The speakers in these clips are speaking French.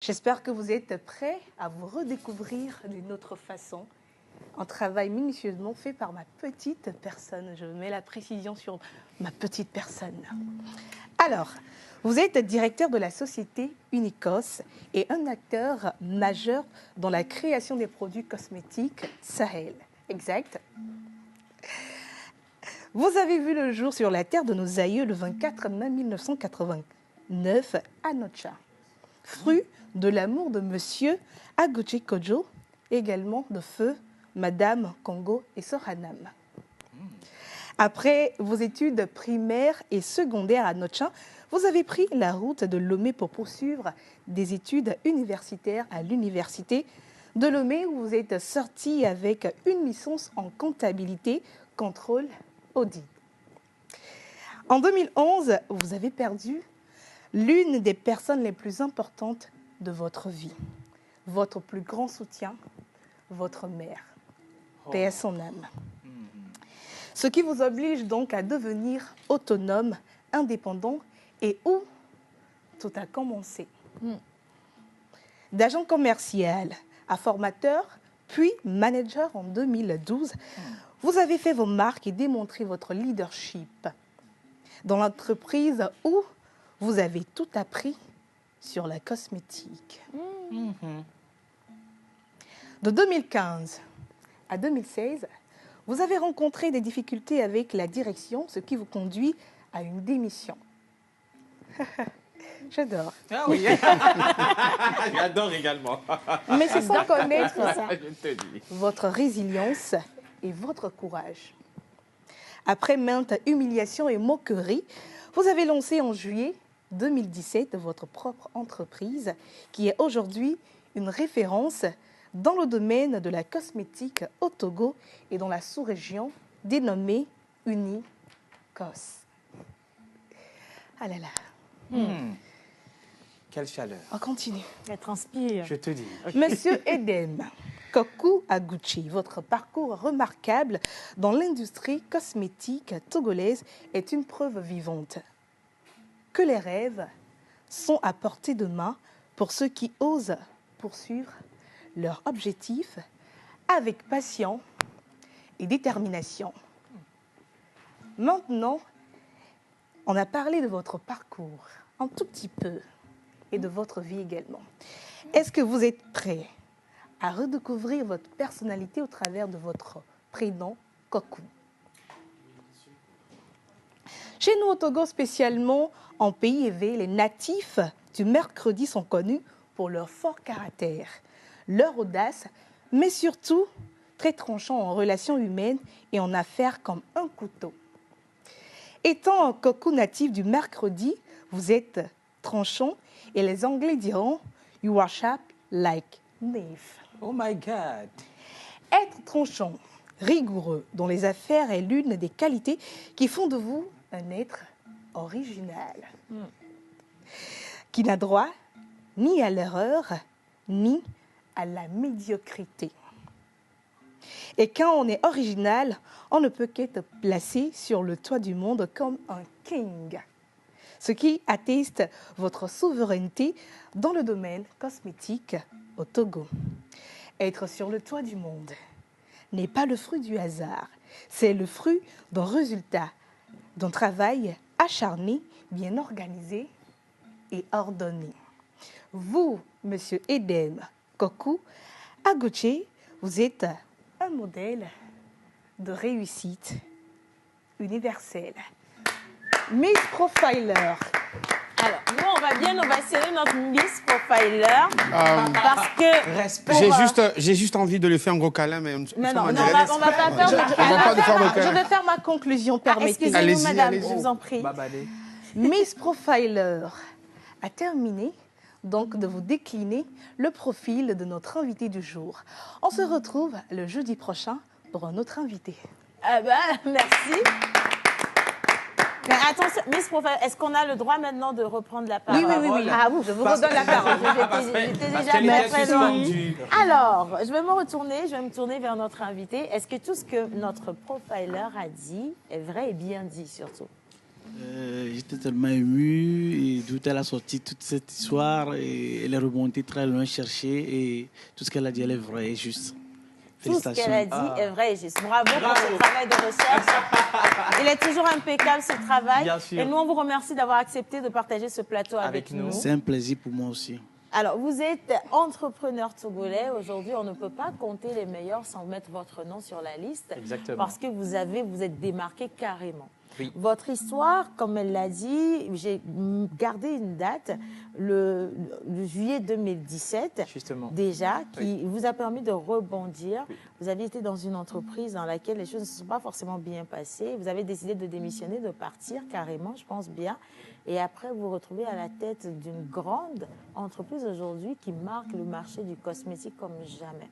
J'espère que vous êtes prêts à vous redécouvrir d'une autre façon. Un travail minutieusement fait par ma petite personne. Je mets la précision sur ma petite personne. Alors, vous êtes directeur de la société Unicos et un acteur majeur dans la création des produits cosmétiques Sahel. Exact. Vous avez vu le jour sur la terre de nos aïeux le 24 mai 1989 à Nocha. Fruit de l'amour de Monsieur Aguchi Kojo, également de feu Madame Congo et Soranam. Après vos études primaires et secondaires à Nocha, vous avez pris la route de Lomé pour poursuivre des études universitaires à l'université de Lomé où vous êtes sorti avec une licence en comptabilité, contrôle, audit. En 2011, vous avez perdu l'une des personnes les plus importantes de votre vie, votre plus grand soutien, votre mère, paix à son âme. Ce qui vous oblige donc à devenir autonome, indépendant et où tout a commencé. D'agent commercial à formateur, puis manager en 2012, vous avez fait vos marques et démontré votre leadership dans l'entreprise où vous avez tout appris sur la cosmétique. De 2015 à 2016, vous avez rencontré des difficultés avec la direction, ce qui vous conduit à une démission. J'adore. Ah oui, j'adore également. Mais c'est sans connaître Je te dis. votre résilience et votre courage. Après maintes humiliations et moqueries, vous avez lancé en juillet 2017 votre propre entreprise qui est aujourd'hui une référence dans le domaine de la cosmétique au Togo et dans la sous-région dénommée Unicos. Ah là là. Quelle chaleur. On continue. Elle transpire. Je te dis. Monsieur Edem Kokou Aguchi, votre parcours remarquable dans l'industrie cosmétique togolaise est une preuve vivante que les rêves sont à portée de main pour ceux qui osent poursuivre leur objectif avec passion et détermination. Maintenant, on a parlé de votre parcours un tout petit peu et de votre vie également. Est-ce que vous êtes prêt à redécouvrir votre personnalité au travers de votre prénom Kokou? Chez nous au Togo, spécialement en pays élevé, les natifs du mercredi sont connus pour leur fort caractère, leur audace, mais surtout très tranchants en relations humaines et en affaires comme un couteau. Étant un Kokou natif du mercredi, vous êtes tranchant et les Anglais diront « You are sharp like knife ». Oh my God. Être tranchant, rigoureux dans les affaires est l'une des qualités qui font de vous un être original, qui n'a droit ni à l'erreur, ni à la médiocrité. Et quand on est original, on ne peut qu'être placé sur le toit du monde comme un king, ce qui atteste votre souveraineté dans le domaine cosmétique au Togo. Être sur le toit du monde n'est pas le fruit du hasard, c'est le fruit d'un résultat, d'un travail acharné, bien organisé et ordonné. Vous, Monsieur Edem Kokou Aguchi, vous êtes un modèle de réussite universelle. Miss Profiler. Alors, nous, on va serrer notre Miss Profiler parce que... Respect. J'ai juste envie de lui faire un gros câlin, mais Mais non, On va pas faire de Je vais faire ma conclusion, permettez. Excusez-nous, Allez-y, madame, allez-y. je vous en prie. Babadé. Miss Profiler a terminé donc de vous décliner le profil de notre invité du jour. On se retrouve le jeudi prochain pour un autre invité. Ah bah, merci. Mais attention, Miss Profiler, est-ce qu'on a le droit maintenant de reprendre la parole? Oui. Ah oui, je vous redonne la parole. J'étais déjà bien présente. Alors, je vais me tourner vers notre invité. Est-ce que tout ce que notre profiler a dit est vrai et bien dit surtout? J'étais tellement ému et d'où elle a sorti toute cette histoire et elle est remontée très loin chercher et tout ce qu'elle a dit, elle est vraie et juste. Tout ce Félicitations. qu'elle a dit est vrai et juste. Bravo pour ce travail de recherche. Il est toujours impeccable, ce travail. Bien sûr. Et nous, on vous remercie d'avoir accepté de partager ce plateau avec Avec nous. nous. C'est un plaisir pour moi aussi. Alors, vous êtes entrepreneur togolais. Aujourd'hui, on ne peut pas compter les meilleurs sans mettre votre nom sur la liste. Exactement. Parce que vous êtes démarqué carrément. Oui. Votre histoire, comme elle l'a dit, j'ai gardé une date, le juillet 2017. Justement. Déjà, qui vous a permis de rebondir. Vous aviez été dans une entreprise dans laquelle les choses ne se sont pas forcément bien passées. Vous avez décidé de démissionner, de partir carrément, je pense bien. Et après, vous vous retrouvez à la tête d'une grande entreprise aujourd'hui qui marque le marché du cosmétique comme jamais.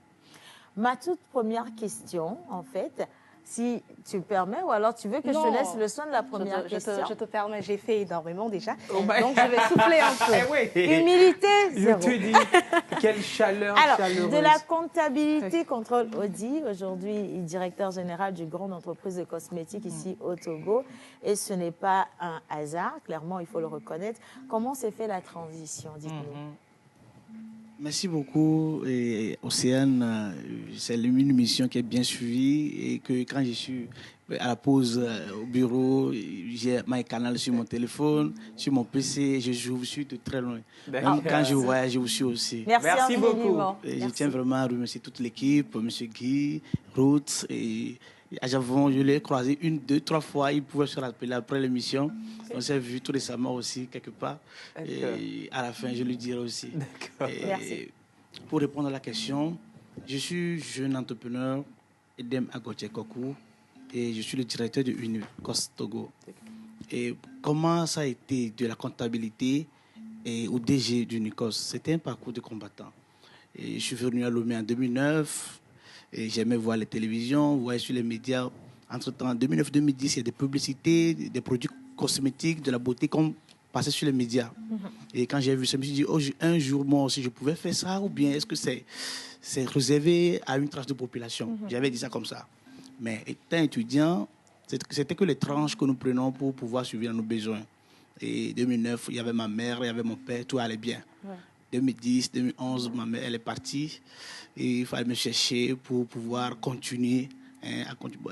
Ma toute première question, en fait, si tu permets, ou alors tu veux que je te laisse le soin de la première question. Je te permets, j'ai fait énormément déjà. Oh my- Donc, je vais souffler un peu. Eh oui. Humilité, Je zéro. te dis, quelle chaleur Alors, chaleureuse. de la comptabilité, contrôle Audi, aujourd'hui directeur général d'une grande entreprise de cosmétiques ici au Togo. Et ce n'est pas un hasard, clairement, il faut le reconnaître. Comment s'est fait la transition, dites-nous. Merci beaucoup, et Océane. C'est une mission qui est bien suivie et que quand je suis à la pause au bureau, j'ai my canal sur mon téléphone, sur mon PC, je vous suis de très loin. D'accord. Même quand je voyage, je vous suis aussi. Merci infiniment. Et je Merci. tiens vraiment à remercier toute l'équipe, M. Guy, Ruth et Ajavon. Je l'ai croisé 1, 2, 3 fois. Il pouvait se rappeler après l'émission. On s'est vu tout récemment aussi, quelque part. Et à la fin, je lui dirai aussi. D'accord. Et Merci. pour répondre à la question, je suis jeune entrepreneur, Edem Agochekoku, et je suis le directeur de Unicos Togo. Et comment ça a été de la comptabilité et au DG d'Unicos? C'était un parcours de combattant. Et je suis venu à Lomé en 2009, et j'aimais voir les télévisions, voir sur les médias. Entre-temps, en 2009-2010, il y a des publicités, des produits cosmétiques, de la beauté qu'on passait sur les médias. Et quand j'ai vu ça, je me suis dit, oh, un jour, moi aussi, je pouvais faire ça, ou bien est-ce que c'est réservé à une tranche de population? J'avais dit ça comme ça. Mais étant étudiant, c'était que les tranches que nous prenons pour pouvoir suivre nos besoins. Et 2009, il y avait ma mère, il y avait mon père, tout allait bien. 2010, 2011, ma mère, elle est partie. Et il fallait me chercher pour pouvoir continuer.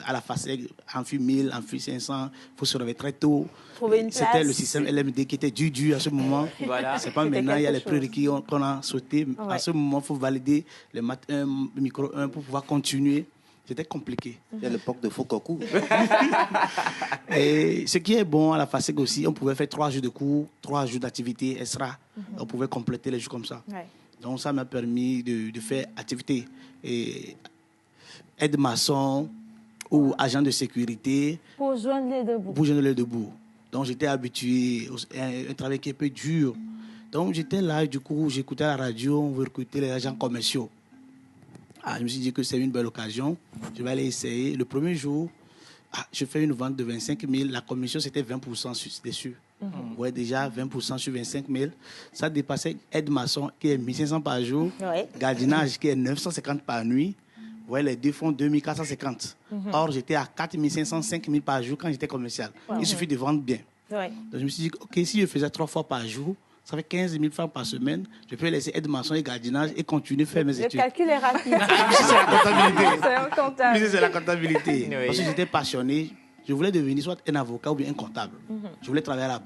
À la FASEG, Amphi 1000, Amphi 500, il faut se réveiller très tôt. Trouver une place. C'était le système LMD qui était dur à ce moment. Voilà. C'est pas C'était maintenant, il y a quelque les prérequis qu'on a sauté. Ouais. À ce moment, il faut valider le mat 1, le micro 1 pour pouvoir continuer. C'était compliqué. Il y a l'époque de Fokoku. Et ce qui est bon à la FASEG aussi, on pouvait faire 3 jours de cours, 3 jours d'activité extra. On pouvait compléter les jours comme ça. Ouais. Donc ça m'a permis de faire activité. Et aide-maçon ou agent de sécurité Pour joindre les deux bouts. pour joindre les debout. Donc j'étais habitué à un travail qui est un peu dur. Donc j'étais là, du coup j'écoutais la radio, on veut recruter les agents commerciaux. Je me suis dit que c'est une belle occasion, je vais aller essayer. Le premier jour, je fais une vente de 25 000, la commission c'était 20% dessus. Ouais, déjà 20% sur 25 000. Ça dépassait aide-maçon qui est 1500 par jour, Ouais. gardiennage qui est 950 par nuit. Ouais, les deux font 2450. Or, j'étais à 4500, 5000 par jour quand j'étais commercial. Il suffit de vendre bien. Ouais. Donc, je me suis dit, OK, si je faisais 3 fois par jour, ça fait 15 000 francs par semaine. Je peux laisser aide-maçon et gardiennage et continuer à faire mes Le études. calcul est rapide. C'est la comptabilité. C'est un comptable. C'est la comptabilité. Oui. Parce que j'étais passionné. Je voulais devenir soit un avocat ou bien un comptable. Je voulais travailler à la banque.